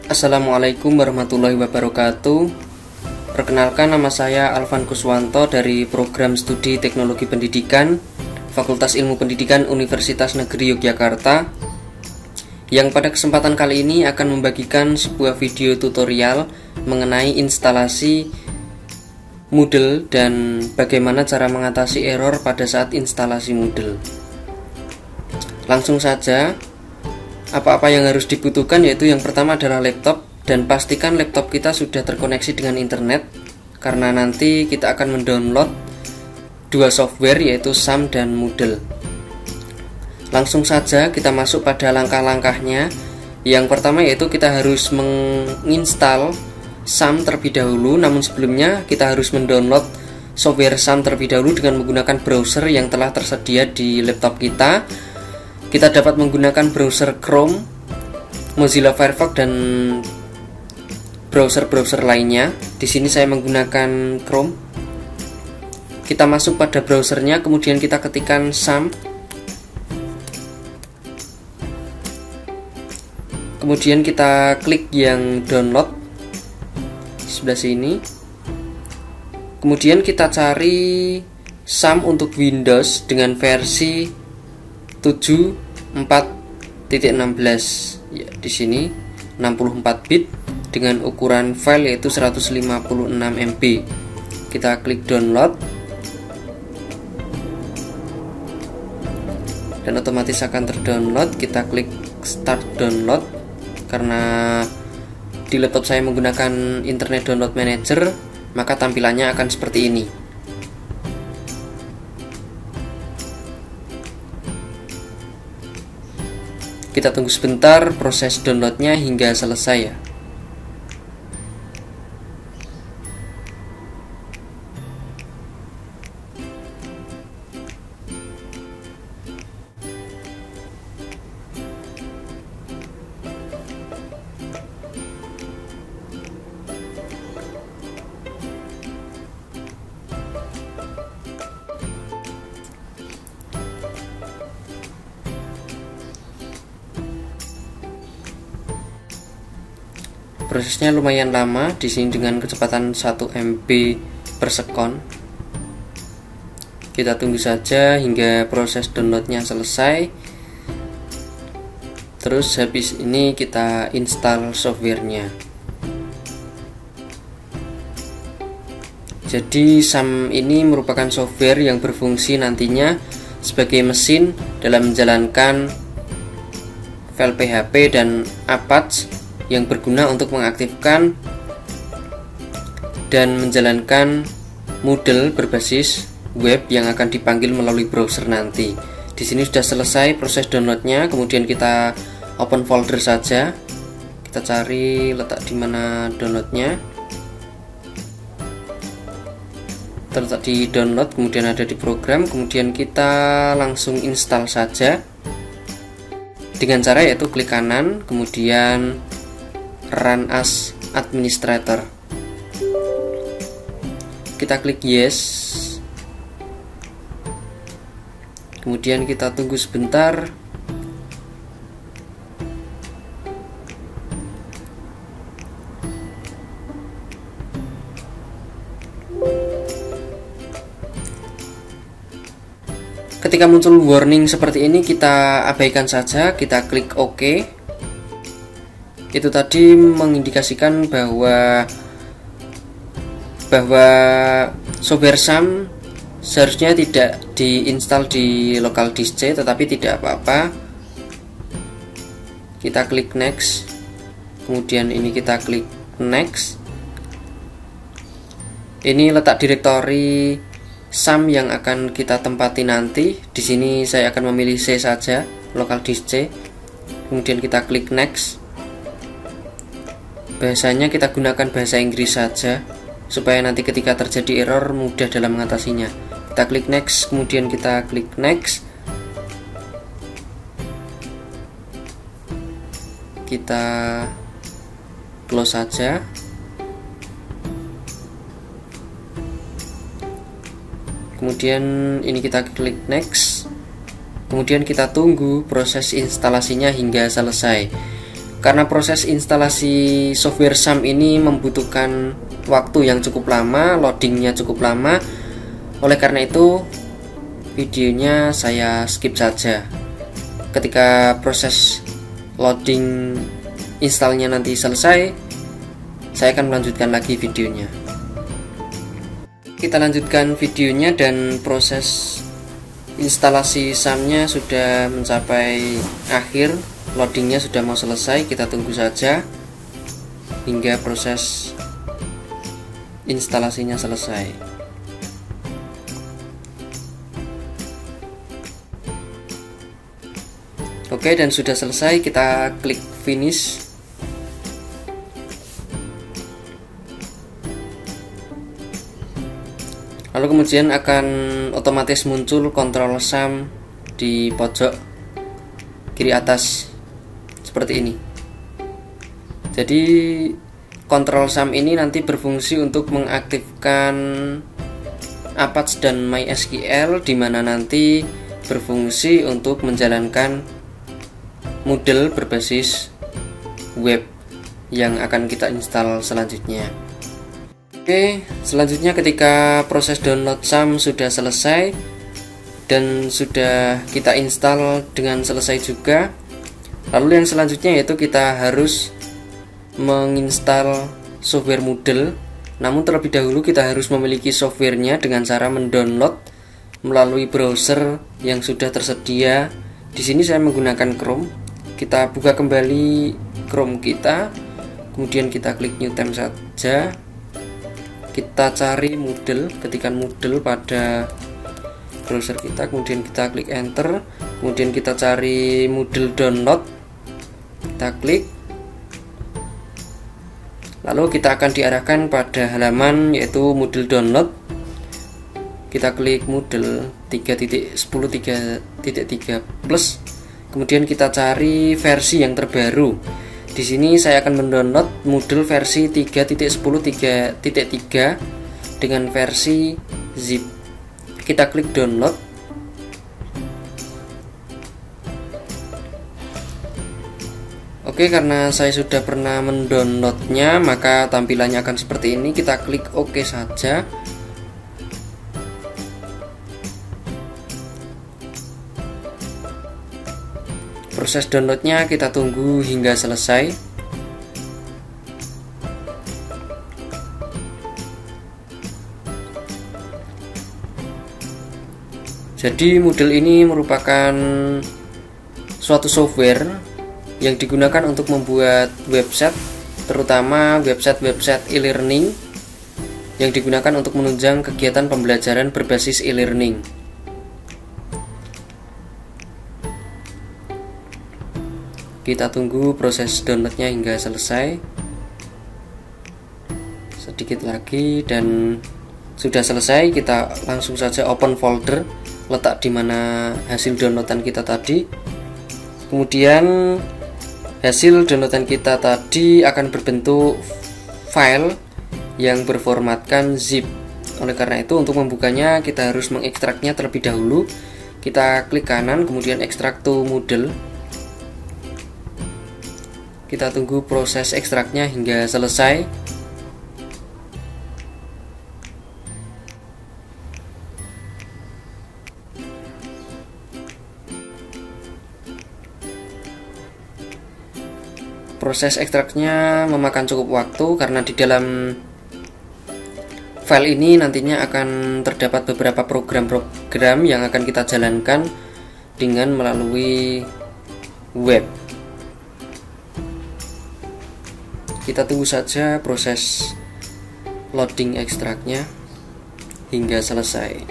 Assalamualaikum warahmatullahi wabarakatuh. Perkenalkan, nama saya Alvan Kuswanto dari Program Studi Teknologi Pendidikan Fakultas Ilmu Pendidikan Universitas Negeri Yogyakarta, yang pada kesempatan kali ini akan membagikan sebuah video tutorial mengenai instalasi Moodle dan bagaimana cara mengatasi error pada saat instalasi Moodle. Langsung saja. Apa-apa yang harus dibutuhkan yaitu yang pertama adalah laptop, dan pastikan laptop kita sudah terkoneksi dengan internet, karena nanti kita akan mendownload dua software yaitu SAM dan Moodle. Langsung saja kita masuk pada langkah-langkahnya. Yang pertama yaitu kita harus menginstal SAM terlebih dahulu, namun sebelumnya kita harus mendownload software SAM terlebih dahulu dengan menggunakan browser yang telah tersedia di laptop kita. Kita dapat menggunakan browser Chrome, Mozilla Firefox, dan browser-browser lainnya. Di sini saya menggunakan Chrome. Kita masuk pada browsernya, kemudian kita ketikkan SAM. Kemudian kita klik yang download di sebelah sini. Kemudian kita cari SAM untuk Windows dengan versi 7.4.16 ya, di sini 64 bit dengan ukuran file yaitu 156 MB. Kita klik download dan otomatis akan terdownload. Kita klik start download. Karena di laptop saya menggunakan Internet Download Manager, maka tampilannya akan seperti ini. Kita tunggu sebentar proses downloadnya hingga selesai ya. Prosesnya lumayan lama di sini dengan kecepatan 1 MB per sekon. Kita tunggu saja hingga proses downloadnya selesai. Terus habis ini kita install softwarenya. Jadi SAM ini merupakan software yang berfungsi nantinya sebagai mesin dalam menjalankan file PHP dan Apache yang berguna untuk mengaktifkan dan menjalankan Moodle berbasis web yang akan dipanggil melalui browser nanti. Di sini sudah selesai proses downloadnya, kemudian kita open folder saja. Kita cari letak di mana downloadnya. Terletak di download, kemudian ada di program, kemudian kita langsung install saja dengan cara yaitu klik kanan, kemudian Run as Administrator. Kita klik yes. Kemudian kita tunggu sebentar. Ketika muncul warning seperti ini, kita abaikan saja, kita klik OK. Itu tadi mengindikasikan bahwa software SAM seharusnya tidak diinstal di local disk C, tetapi tidak apa-apa. Kita klik next, kemudian ini kita klik next. Ini letak direktori SAM yang akan kita tempati nanti. Di sini saya akan memilih C saja, local disk C. Kemudian kita klik next. Bahasanya kita gunakan bahasa Inggris saja supaya nanti ketika terjadi error mudah dalam mengatasinya. Kita klik next, kemudian kita klik next. Kita close saja. Kemudian ini kita klik next. Kemudian kita tunggu proses instalasinya hingga selesai. Karena proses instalasi software SAM ini membutuhkan waktu yang cukup lama, loadingnya cukup lama. Oleh karena itu videonya saya skip saja. Ketika proses loading installnya nanti selesai, saya akan melanjutkan lagi videonya. Kita lanjutkan videonya dan proses instalasi SAM-nya sudah mencapai akhir. Loadingnya sudah mau selesai, kita tunggu saja hingga proses instalasinya selesai. Oke, dan sudah selesai, kita klik finish. Lalu kemudian akan otomatis muncul kontrol SAM di pojok kiri atas seperti ini. Jadi kontrol SAM ini nanti berfungsi untuk mengaktifkan Apache dan MySQL, di mana nanti berfungsi untuk menjalankan Moodle berbasis web yang akan kita install selanjutnya. Oke, selanjutnya ketika proses download SAM sudah selesai dan sudah kita install dengan selesai juga, lalu yang selanjutnya yaitu kita harus menginstal software Moodle. Namun terlebih dahulu kita harus memiliki softwarenya dengan cara mendownload melalui browser yang sudah tersedia. Di sini saya menggunakan Chrome. Kita buka kembali Chrome kita, kemudian kita klik New Tab saja. Kita cari Moodle, ketikkan Moodle pada browser kita, kemudian kita klik Enter, kemudian kita cari Moodle download, kita klik, lalu kita akan diarahkan pada halaman yaitu Moodle download. Kita klik Moodle 3.10.3.3 plus, kemudian kita cari versi yang terbaru. Di sini saya akan mendownload Moodle versi 3.10.3.3 dengan versi zip. Kita klik download. Oke, karena saya sudah pernah mendownloadnya, maka tampilannya akan seperti ini. Kita klik OK saja. Proses downloadnya kita tunggu hingga selesai. Jadi Moodle ini merupakan suatu software yang digunakan untuk membuat website, terutama website e-learning yang digunakan untuk menunjang kegiatan pembelajaran berbasis e-learning. Kita tunggu proses downloadnya hingga selesai. Sedikit lagi dan sudah selesai. Kita langsung saja open folder, letak di mana hasil downloadan kita tadi. Kemudian hasil downloadan kita tadi akan berbentuk file yang berformatkan zip. Oleh karena itu untuk membukanya kita harus mengekstraknya terlebih dahulu. Kita klik kanan, kemudian ekstrak to Moodle. Kita tunggu proses ekstraknya hingga selesai. Proses ekstraknya memakan cukup waktu karena di dalam file ini nantinya akan terdapat beberapa program-program yang akan kita jalankan dengan melalui web. Kita tunggu saja proses loading ekstraknya hingga selesai.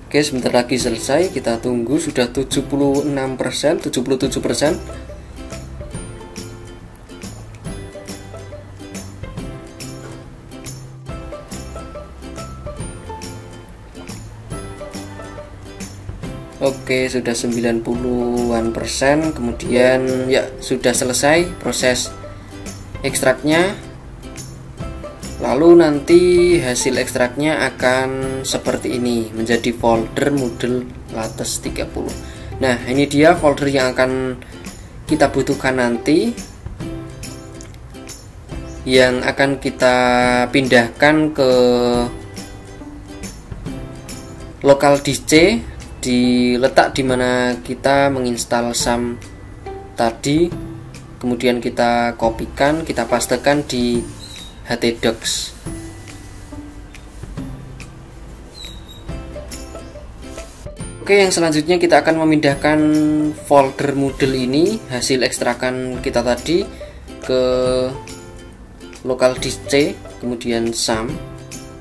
Oke, sebentar lagi selesai. Kita tunggu, sudah 76%, 77%. Oke, sudah 90-an%. Kemudian ya sudah selesai proses ekstraknya. Lalu nanti hasil ekstraknya akan seperti ini, menjadi folder Moodle Lattes 30. Nah, ini dia folder yang akan kita butuhkan nanti, yang akan kita pindahkan ke lokal disk C, diletak di mana kita menginstal SAM tadi. Kemudian kita kopikan, kita pastekan di htdocs. Oke, yang selanjutnya kita akan memindahkan folder Moodle ini, hasil ekstrakan kita tadi, ke lokal disk C, kemudian SAM.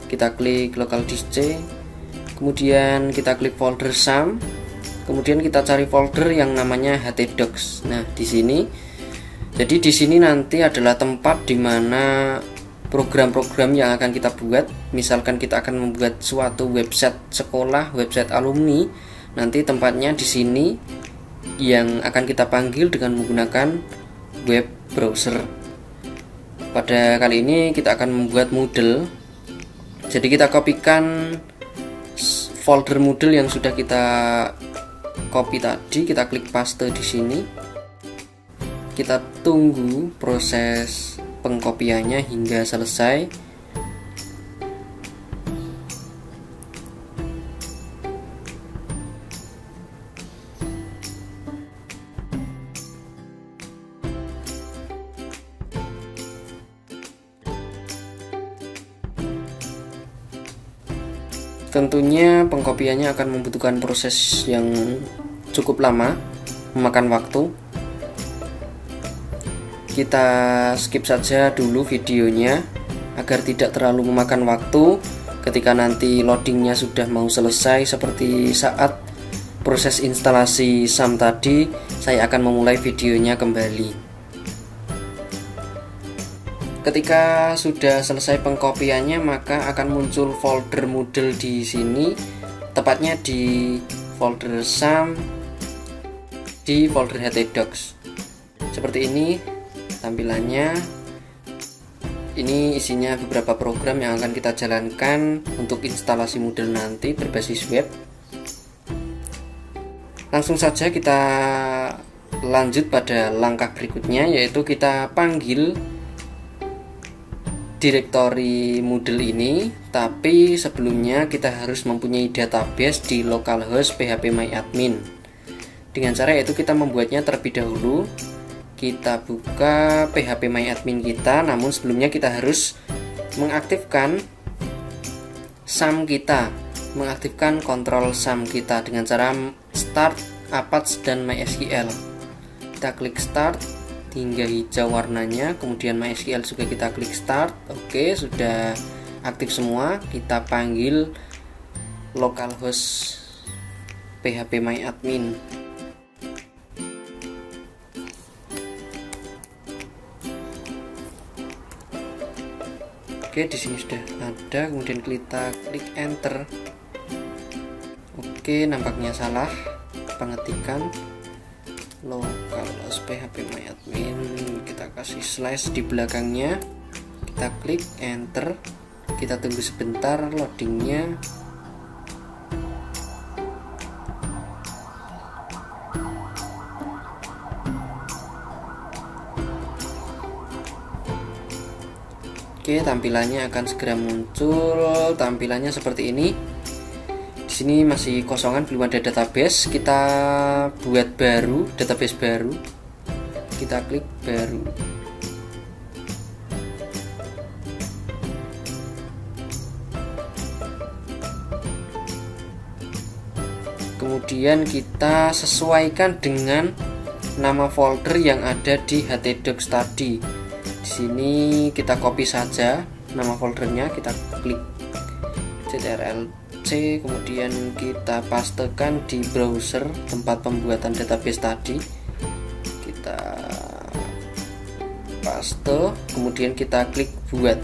Kita klik lokal disk C, kemudian kita klik folder SAM, kemudian kita cari folder yang namanya htdocs. Nah, di sini. Jadi di sini nanti adalah tempat di mana program-program yang akan kita buat. Misalkan kita akan membuat suatu website sekolah, website alumni, nanti tempatnya di sini yang akan kita panggil dengan menggunakan web browser. Pada kali ini kita akan membuat Moodle. Jadi kita kopikan folder Moodle yang sudah kita copy tadi, kita klik paste di sini. Kita tunggu proses pengkopiannya hingga selesai. Tentunya pengkopiannya akan membutuhkan proses yang cukup lama, memakan waktu. Kita skip saja dulu videonya agar tidak terlalu memakan waktu. Ketika nanti loadingnya sudah mau selesai, seperti saat proses instalasi SAM tadi, saya akan memulai videonya kembali. Ketika sudah selesai pengkopiannya, maka akan muncul folder Moodle di sini, tepatnya di folder SAM, di folder htdocs. Seperti ini tampilannya. Ini isinya beberapa program yang akan kita jalankan untuk instalasi Moodle nanti berbasis web. Langsung saja kita lanjut pada langkah berikutnya, yaitu kita panggil direktori Moodle ini. Tapi sebelumnya kita harus mempunyai database di localhost phpMyAdmin. Dengan cara yaitu kita membuatnya terlebih dahulu. Kita buka phpMyAdmin kita, namun sebelumnya kita harus mengaktifkan SAM kita, mengaktifkan kontrol SAM kita dengan cara start, Apache, dan MySQL. Kita klik start hingga hijau warnanya, kemudian MySQL juga kita klik start. Oke, sudah aktif semua. Kita panggil localhost phpMyAdmin. Oke, di sini sudah ada. Kemudian kita klik enter. Oke, nampaknya salah pengetikan localhost phpMyAdmin. Kita kasih slash di belakangnya. Kita klik enter. Kita tunggu sebentar loadingnya. Oke, tampilannya akan segera muncul. Tampilannya seperti ini. Di sini masih kosongan, belum ada database. Kita buat baru, database baru. Kita klik baru. Kemudian kita sesuaikan dengan nama folder yang ada di htdocs tadi. Di sini kita copy saja nama foldernya, kita klik ctrl+c, kemudian kita pastekan di browser tempat pembuatan database tadi. Kita paste, kemudian kita klik buat.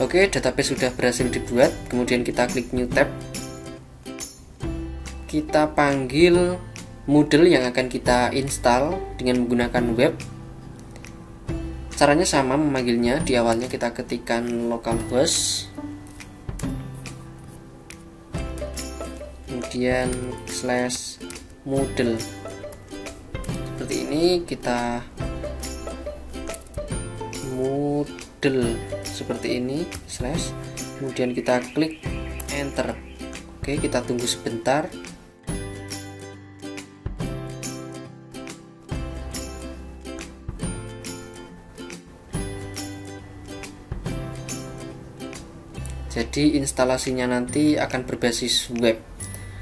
Oke, database sudah berhasil dibuat. Kemudian kita klik new tab. kita panggil Moodle yang akan kita install dengan menggunakan web. Caranya sama memanggilnya. Di awalnya kita ketikkan localhost, kemudian /Moodle. Seperti ini, kita Moodle seperti ini /, kemudian kita klik enter. Oke, kita tunggu sebentar. Jadi instalasinya nanti akan berbasis web.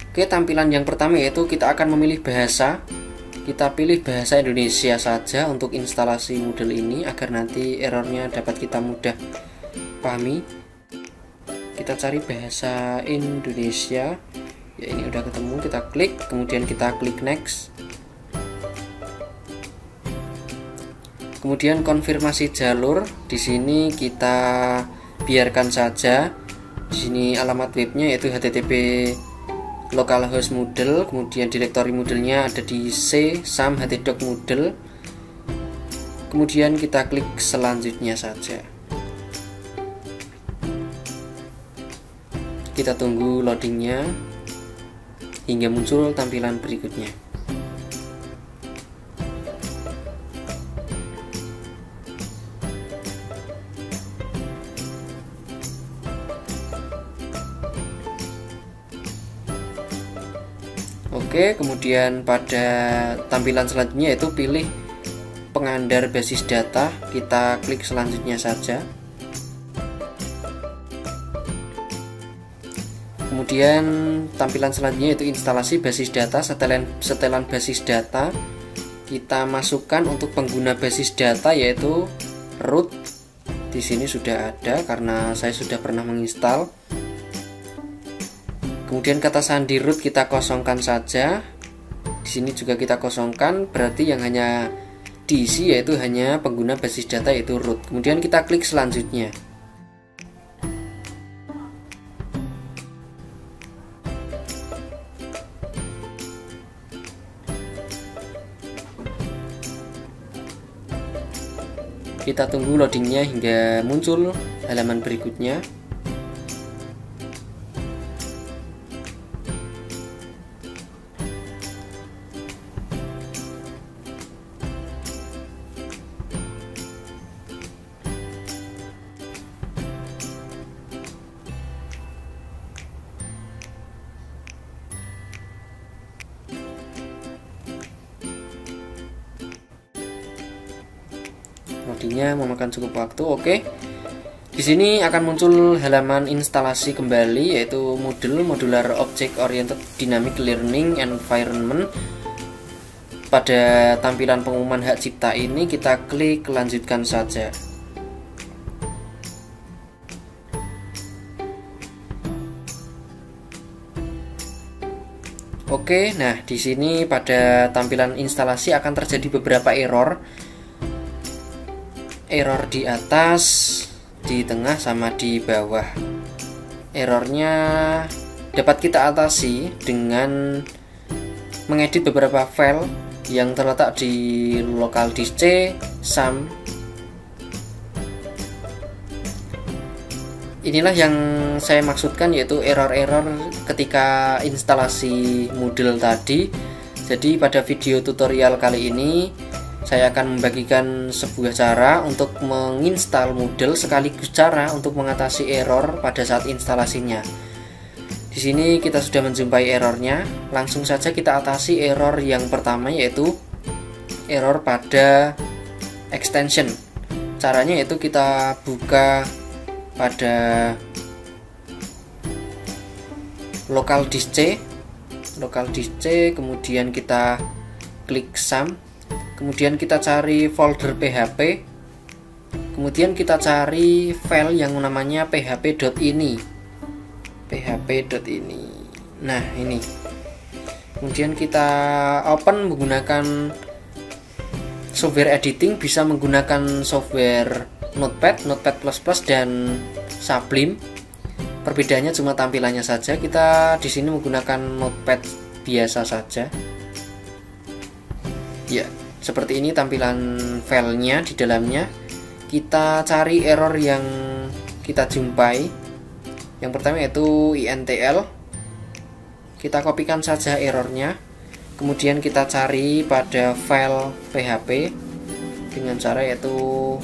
Oke, tampilan yang pertama yaitu kita akan memilih bahasa. Kita pilih bahasa Indonesia saja untuk instalasi Moodle ini agar nanti errornya dapat kita mudah pahami. Kita cari bahasa Indonesia. Ya, ini udah ketemu, kita klik, kemudian kita klik next. Kemudian konfirmasi jalur. Di sini kita biarkan saja. Di sini alamat webnya yaitu http localhost Moodle, kemudian direktori Moodle-nya ada di c sam/htdoc Moodle. Kemudian kita klik selanjutnya saja. Kita tunggu loadingnya hingga muncul tampilan berikutnya. Oke, kemudian pada tampilan selanjutnya yaitu pilih pengandar basis data. Kita klik selanjutnya saja. Kemudian tampilan selanjutnya yaitu instalasi basis data, setelan basis data. Kita masukkan untuk pengguna basis data yaitu root. Di sini sudah ada karena saya sudah pernah menginstal. Kemudian kata sandi root kita kosongkan saja. Di sini juga kita kosongkan, berarti yang hanya diisi yaitu hanya pengguna basis data yaitu root. Kemudian kita klik selanjutnya. Kita tunggu loadingnya hingga muncul halaman berikutnya. Loadingnya memakan cukup waktu. Oke. Di sini akan muncul halaman instalasi kembali yaitu Moodle Modular Object Oriented Dynamic Learning Environment. Pada tampilan pengumuman hak cipta ini kita klik lanjutkan saja. Oke, nah di sini pada tampilan instalasi akan terjadi beberapa error. Error di atas, di tengah, sama di bawah. Errornya dapat kita atasi dengan mengedit beberapa file yang terletak di local disk C, SAM. Inilah yang saya maksudkan yaitu error-error ketika instalasi Moodle tadi. Jadi pada video tutorial kali ini saya akan membagikan sebuah cara untuk menginstal Moodle sekaligus cara untuk mengatasi error pada saat instalasinya. Di sini kita sudah menjumpai errornya. Langsung saja kita atasi error yang pertama yaitu error pada extension. Caranya yaitu kita buka pada local disk C, kemudian kita klik SAM. Kemudian kita cari folder PHP. Kemudian kita cari file yang namanya php.ini. php.ini. Nah, ini. Kemudian kita open menggunakan software editing, bisa menggunakan software Notepad, Notepad++, dan Sublime. Perbedaannya cuma tampilannya saja. Kita di sini menggunakan Notepad++. biasa saja. Ya, seperti ini tampilan filenya di dalamnya. Kita cari error yang kita jumpai. Yang pertama yaitu INTL. Kita kopikan saja errornya. Kemudian kita cari pada file PHP dengan cara yaitu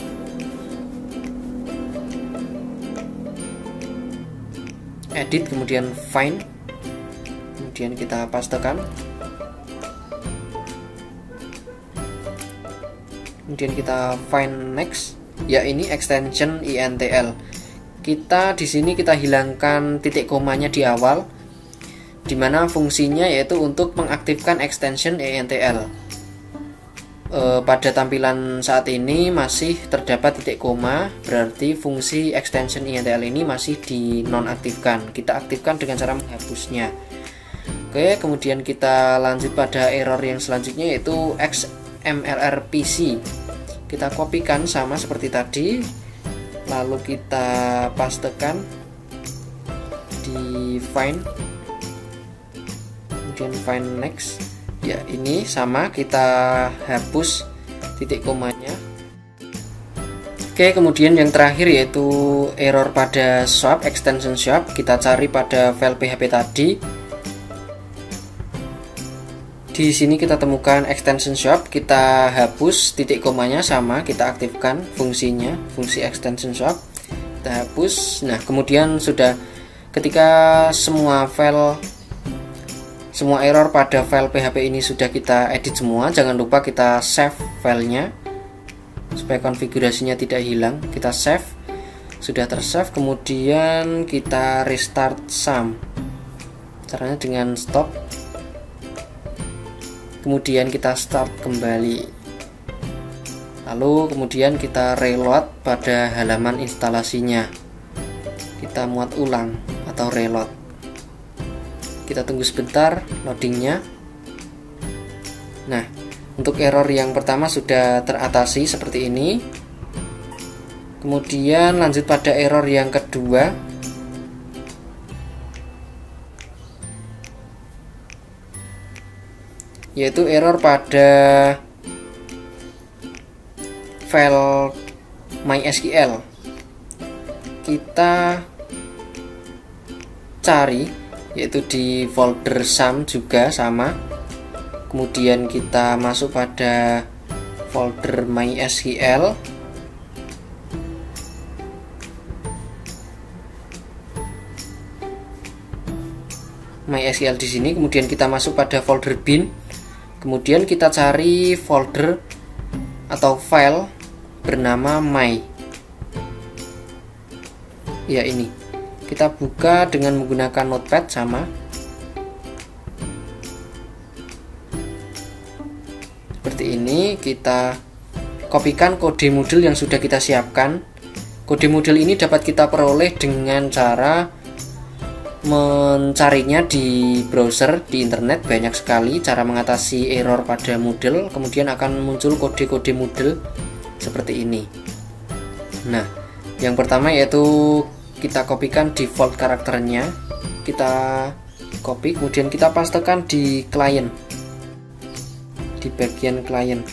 edit, kemudian find, kemudian kita pastekan, kemudian kita find next. Ya, ini extension INTL. Kita di sini kita hilangkan titik komanya di awal, dimana fungsinya yaitu untuk mengaktifkan extension INTL. Pada tampilan saat ini masih terdapat titik koma, berarti fungsi extension INTL ini masih dinonaktifkan. Kita aktifkan dengan cara menghapusnya. Oke, kemudian kita lanjut pada error yang selanjutnya yaitu XMRR-PC. Kita kopikan sama seperti tadi, lalu kita pastekan di find, kemudian find next. Ya, ini sama, kita hapus titik komanya. Oke, kemudian yang terakhir yaitu error pada shop, extension shop. Kita cari pada file PHP tadi. Di sini kita temukan extension shop, kita hapus titik komanya sama, kita aktifkan fungsinya, fungsi extension shop. Kita hapus. Nah, kemudian sudah, ketika semua error pada file PHP ini sudah kita edit semua, jangan lupa kita save filenya supaya konfigurasinya tidak hilang. Kita save, sudah tersave, kemudian kita restart SAM. Caranya dengan stop, kemudian kita start kembali, lalu kemudian kita reload pada halaman instalasinya. Kita muat ulang atau reload. Kita tunggu sebentar loadingnya. Nah, untuk error yang pertama sudah teratasi seperti ini. Kemudian lanjut pada error yang kedua. Yaitu error pada file MySQL. Kita cari yaitu di folder SAM juga sama, kemudian kita masuk pada folder MySQL, di sini, kemudian kita masuk pada folder bin, kemudian kita cari folder atau file bernama my. Ya, ini kita buka dengan menggunakan notepad sama. Seperti ini, kita kopikan kode modul yang sudah kita siapkan. Kode modul ini dapat kita peroleh dengan cara mencarinya di browser, di internet. Banyak sekali cara mengatasi error pada modul, kemudian akan muncul kode-kode modul seperti ini. Nah, yang pertama yaitu kita kopikan default karakternya, kita copy, kemudian kita pastekan di client, di bagian client,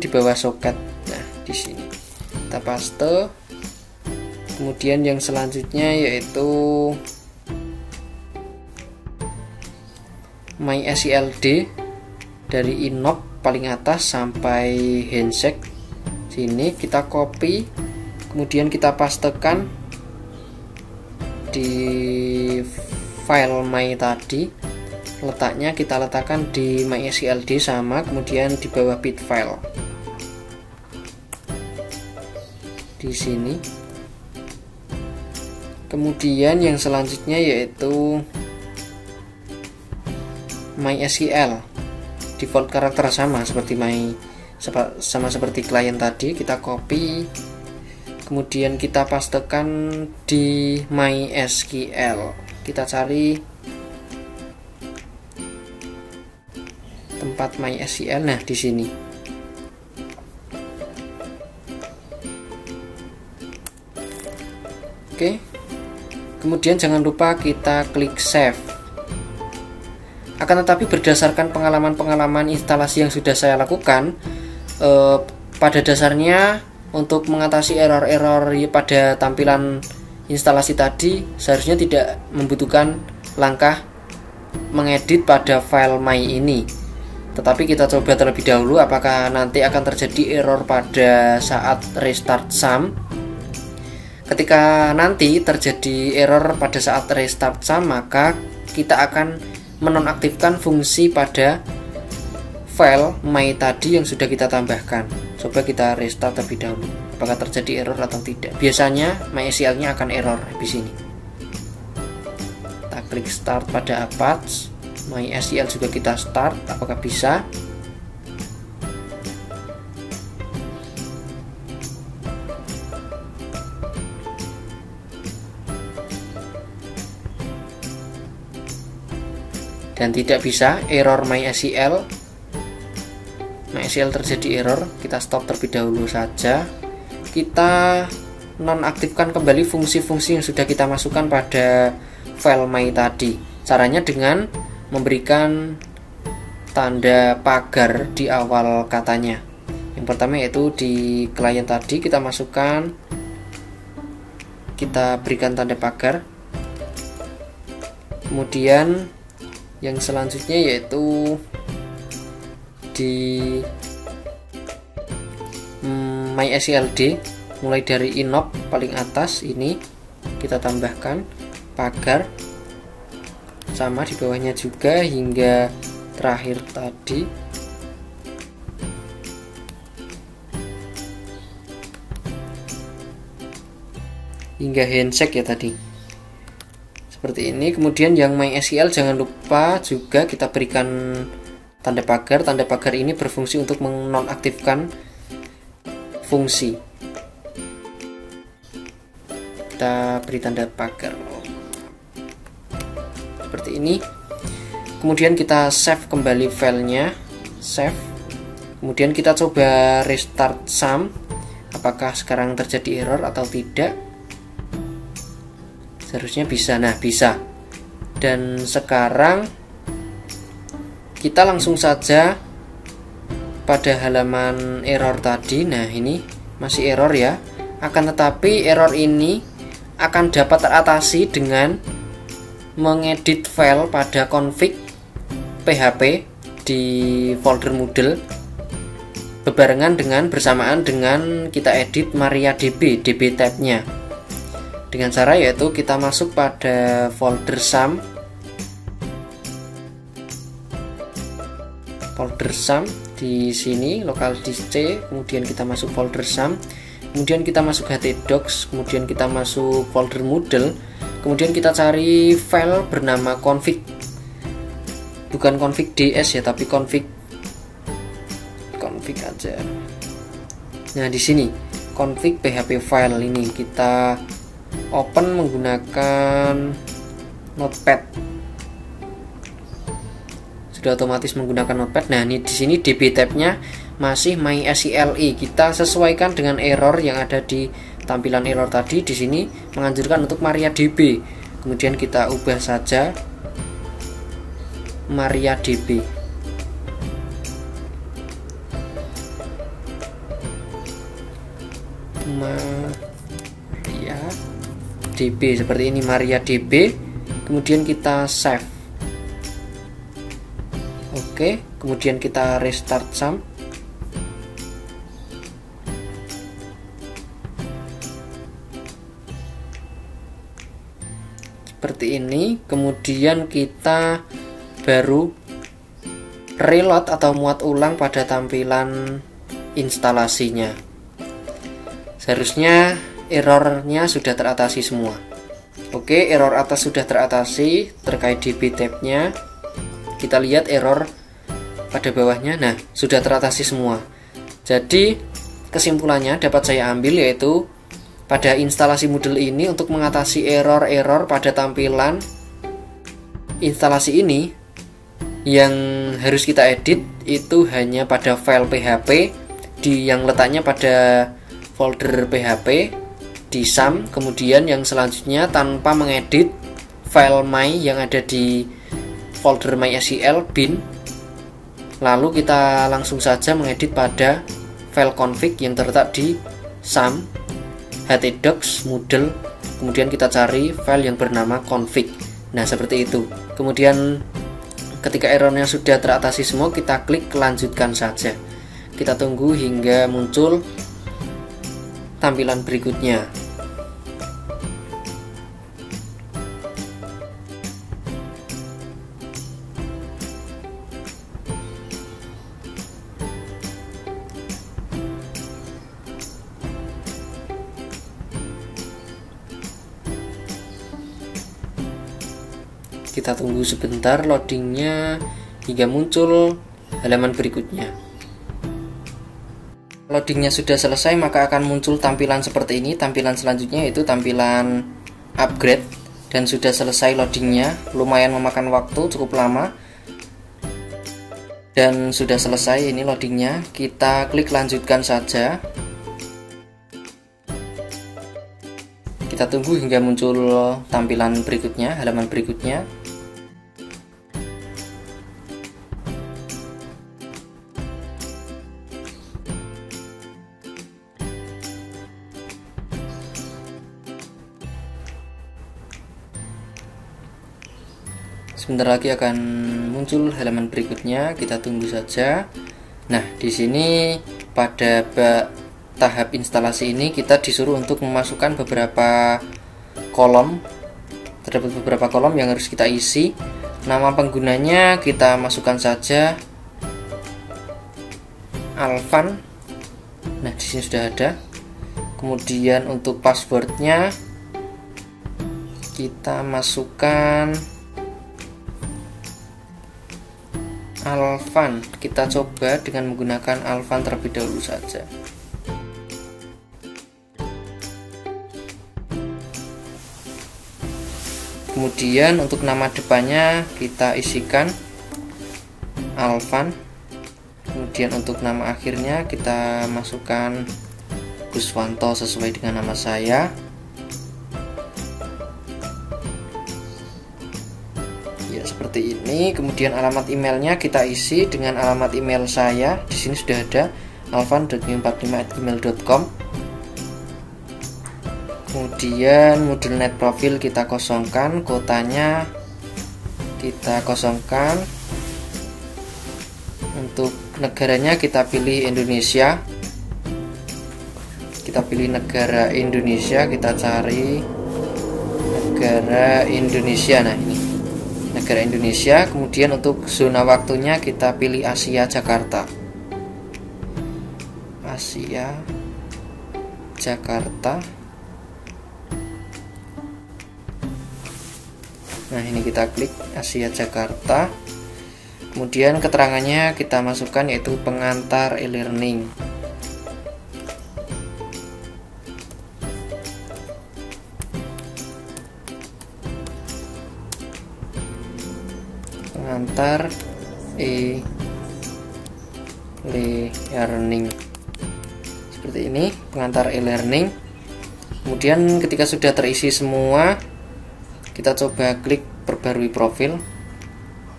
di bawah soket. Nah, di sini kita paste. Kemudian yang selanjutnya yaitu MySQLD dari inop paling atas sampai handshake. Sini kita copy, kemudian kita pastekan di file my tadi. Letaknya kita letakkan di MySQLD sama, kemudian di bawah bit file di sini. Kemudian yang selanjutnya yaitu MySQL, default karakter sama seperti klien tadi. Kita copy, kemudian kita pastekan di MySQL. Kita cari tempat MySQL. Nah, di sini. Oke. Kemudian jangan lupa kita klik save. Akan tetapi berdasarkan pengalaman-pengalaman instalasi yang sudah saya lakukan, pada dasarnya untuk mengatasi error-error pada tampilan instalasi tadi seharusnya tidak membutuhkan langkah mengedit pada file my ini. Tetapi kita coba terlebih dahulu apakah nanti akan terjadi error pada saat restart SAM. Ketika nanti terjadi error pada saat restart SAM, maka kita akan menonaktifkan fungsi pada file my tadi yang sudah kita tambahkan. Coba kita restart terlebih dahulu, apakah terjadi error atau tidak. Biasanya MySQL nya akan error di sini. Kita klik start pada Apache, MySQL juga kita start, apakah bisa? Dan tidak bisa, error MySQL terjadi error. Kita stop terlebih dahulu saja. Kita nonaktifkan kembali fungsi-fungsi yang sudah kita masukkan pada file my tadi. Caranya dengan memberikan tanda pagar di awal katanya. Yang pertama yaitu di klien tadi kita masukkan, kita berikan tanda pagar. Kemudian yang selanjutnya yaitu di MySQLD, mulai dari inop paling atas ini kita tambahkan pagar, sama di bawahnya juga hingga terakhir tadi. Hingga handshake ya tadi. Seperti ini. Kemudian yang MySQL jangan lupa juga kita berikan tanda pagar. Tanda pagar ini berfungsi untuk menonaktifkan fungsi. Kita beri tanda pagar seperti ini. Kemudian kita save kembali filenya, save. Kemudian kita coba restart SAM, apakah sekarang terjadi error atau tidak. Seharusnya bisa. Nah, bisa. Dan sekarang kita langsung saja pada halaman error tadi. Nah, ini masih error ya. Akan tetapi error ini akan dapat teratasi dengan mengedit file pada config PHP di folder Moodle bersamaan dengan kita edit MariaDB tab-nya. Dengan cara yaitu kita masuk pada folder SAM, di sini local disk C, kemudian kita masuk folder SAM, kemudian kita masuk htdocs, kemudian kita masuk folder Moodle, kemudian kita cari file bernama config, bukan config ds ya, tapi config aja. Nah, di sini config php file ini kita open menggunakan notepad. Sudah otomatis menggunakan notepad. Nah, ini di sini db tab-nya masih MySQLi. Kita sesuaikan dengan error yang ada di tampilan error tadi. Di sini menganjurkan untuk MariaDB. Kemudian kita ubah saja MariaDB. MariaDB seperti ini, MariaDB. Kemudian kita save. Oke, kemudian kita restart SAM. Seperti ini. Kemudian kita baru reload atau muat ulang pada tampilan instalasinya. Seharusnya errornya sudah teratasi semua. Oke, error atas sudah teratasi terkait db tab-nya. Kita lihat error pada bawahnya. Nah, sudah teratasi semua. Jadi kesimpulannya dapat saya ambil yaitu pada instalasi Moodle ini untuk mengatasi error-error pada tampilan instalasi ini, yang harus kita edit itu hanya pada file PHP yang letaknya pada folder PHP. di SAM. Kemudian yang selanjutnya, tanpa mengedit file my yang ada di folder MySQL bin, lalu kita langsung saja mengedit pada file config yang terletak di SAM htdocs moodle, kemudian kita cari file yang bernama config. Nah, seperti itu. Kemudian ketika errornya sudah teratasi semua, kita klik lanjutkan saja. Kita tunggu hingga muncul tampilan berikutnya. Kita tunggu sebentar loadingnya hingga muncul halaman berikutnya. Loadingnya sudah selesai, maka akan muncul tampilan seperti ini. Tampilan selanjutnya yaitu tampilan upgrade, dan sudah selesai loadingnya. Lumayan memakan waktu cukup lama, dan sudah selesai ini loadingnya. Kita klik lanjutkan saja. Kita tunggu hingga muncul tampilan berikutnya, halaman berikutnya. Sebentar lagi akan muncul halaman berikutnya, kita tunggu saja. Nah, di sini pada tahap instalasi ini kita disuruh untuk memasukkan beberapa kolom. Terdapat beberapa kolom yang harus kita isi. Nama penggunanya kita masukkan saja Alvan. Nah, di sini sudah ada. Kemudian untuk passwordnya kita masukkan Alvan. Kita coba dengan menggunakan Alvan terlebih dahulu saja. Kemudian untuk nama depannya kita isikan Alvan. Kemudian untuk nama akhirnya kita masukkan Kuswanto sesuai dengan nama saya. Ya, seperti ini. Kemudian alamat emailnya kita isi dengan alamat email saya. Di sini sudah ada alvan.45@gmail.com. Kemudian modul net profil kita kosongkan, kotanya kita kosongkan. Untuk negaranya kita pilih Indonesia. Kita pilih negara Indonesia, kita cari negara Indonesia. Nah, ini negara Indonesia. Kemudian untuk zona waktunya kita pilih Asia Jakarta. Asia Jakarta. Nah, ini kita klik Asia Jakarta. Kemudian keterangannya kita masukkan yaitu pengantar e-learning. Pengantar e-learning. Seperti ini, pengantar e-learning. Kemudian ketika sudah terisi semua, kita coba klik perbarui profil.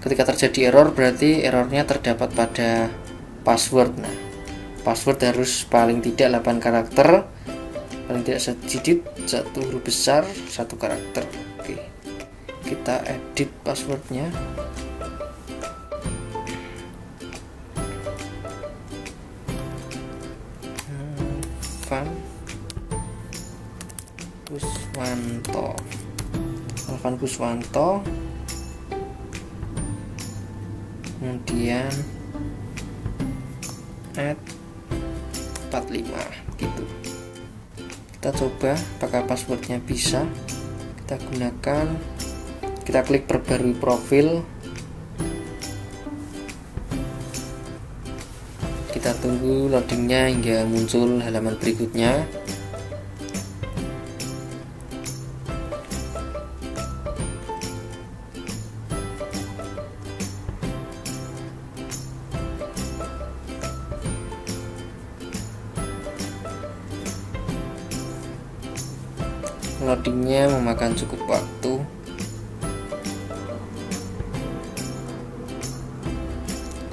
Ketika terjadi error, berarti errornya terdapat pada password. Nah, password harus paling tidak 8 karakter, paling tidak 1 digit, 1 huruf besar, 1 karakter. Oke, kita edit passwordnya. Alvan Kuswanto. Alvan Kuswanto. Kemudian add 45 gitu. Kita coba apakah passwordnya bisa. Kita gunakan, kita klik perbarui profil. Kita tunggu loadingnya hingga muncul halaman berikutnya. Loadingnya memakan cukup waktu.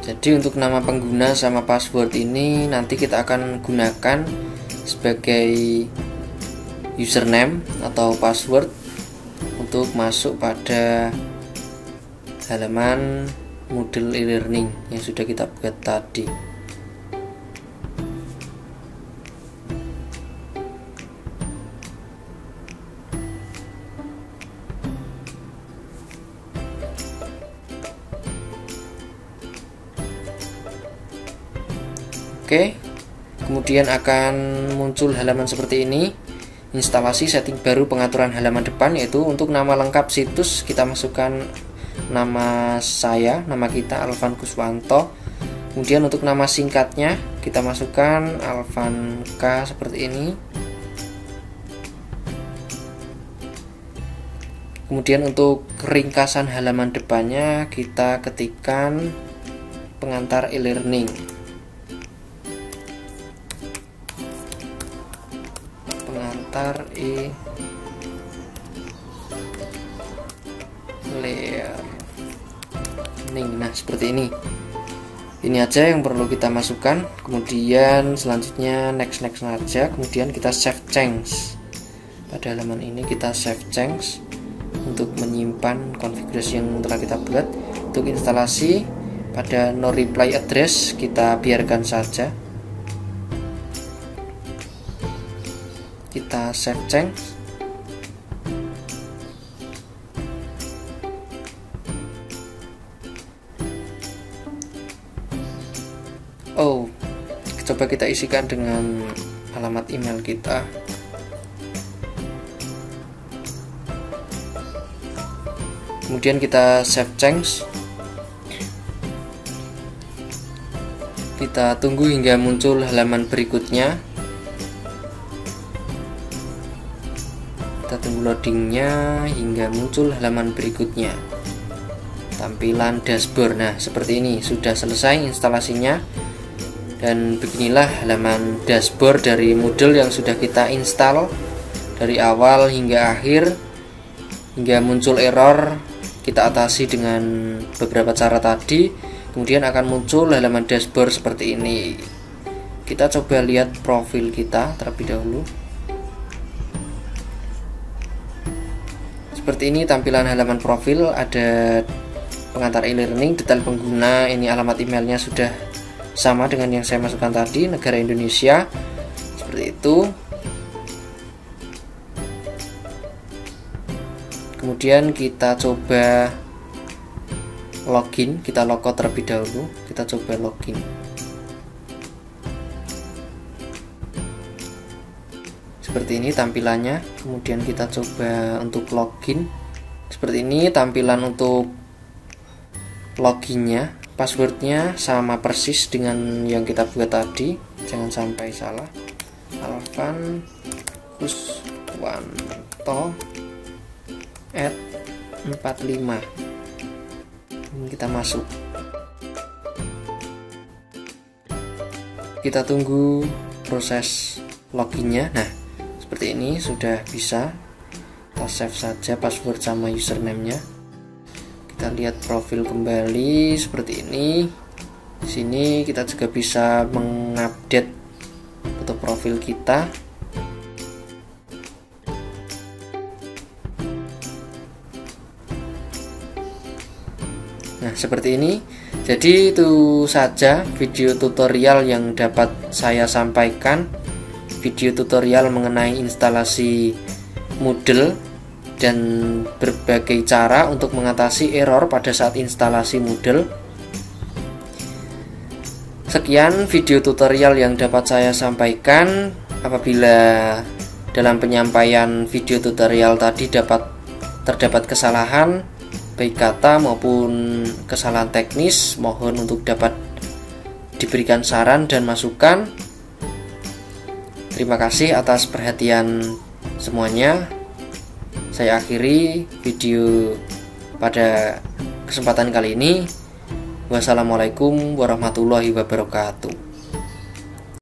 Jadi untuk nama pengguna sama password ini nanti kita akan gunakan sebagai username atau password untuk masuk pada halaman Moodle e-learning yang sudah kita buat tadi. Oke, kemudian akan muncul halaman seperti ini. Instalasi setting baru pengaturan halaman depan, yaitu untuk nama lengkap situs kita masukkan nama saya, nama kita Alvan Kuswanto. Kemudian untuk nama singkatnya kita masukkan Alvan K seperti ini. Kemudian untuk ringkasan halaman depannya kita ketikkan pengantar e-learning. Pengantar e-learning. Nah, seperti ini. Ini aja yang perlu kita masukkan. Kemudian selanjutnya next saja. Kemudian kita save change. Pada halaman ini kita save change untuk menyimpan konfigurasi yang telah kita buat. Untuk instalasi pada no reply address kita biarkan saja. Kita save change. Oh, coba kita isikan dengan alamat email kita. Kemudian kita save change. Kita tunggu hingga muncul halaman berikutnya. Kita tunggu loadingnya hingga muncul halaman berikutnya. Tampilan dashboard. Nah, seperti ini sudah selesai instalasinya. Dan beginilah halaman dashboard dari Moodle yang sudah kita install dari awal hingga akhir. Hingga muncul error kita atasi dengan beberapa cara tadi. Kemudian akan muncul halaman dashboard seperti ini. Kita coba lihat profil kita terlebih dahulu. Seperti ini tampilan halaman profil. Ada pengantar e-learning, detail pengguna, ini alamat emailnya sudah sama dengan yang saya masukkan tadi, negara Indonesia. Seperti itu. Kemudian kita coba login, kita logout terlebih dahulu. Kita coba login. Seperti ini tampilannya. Kemudian kita coba untuk login. Seperti ini tampilan untuk loginnya. Passwordnya sama persis dengan yang kita buat tadi, jangan sampai salah. Alvan Kuswanto @45. Kita masuk. Kita tunggu proses loginnya. Nah, seperti ini sudah bisa. Kita save saja password sama username-nya. Kita lihat profil kembali seperti ini. Di sini kita juga bisa mengupdate foto profil kita. Nah, seperti ini. Jadi itu saja video tutorial yang dapat saya sampaikan. Video tutorial mengenai instalasi Moodle dan berbagai cara untuk mengatasi error pada saat instalasi Moodle. Sekian video tutorial yang dapat saya sampaikan. Apabila dalam penyampaian video tutorial tadi terdapat kesalahan baik kata maupun kesalahan teknis, mohon untuk dapat diberikan saran dan masukan. Terima kasih atas perhatian semuanya. Saya akhiri video pada kesempatan kali ini. Wassalamualaikum warahmatullahi wabarakatuh.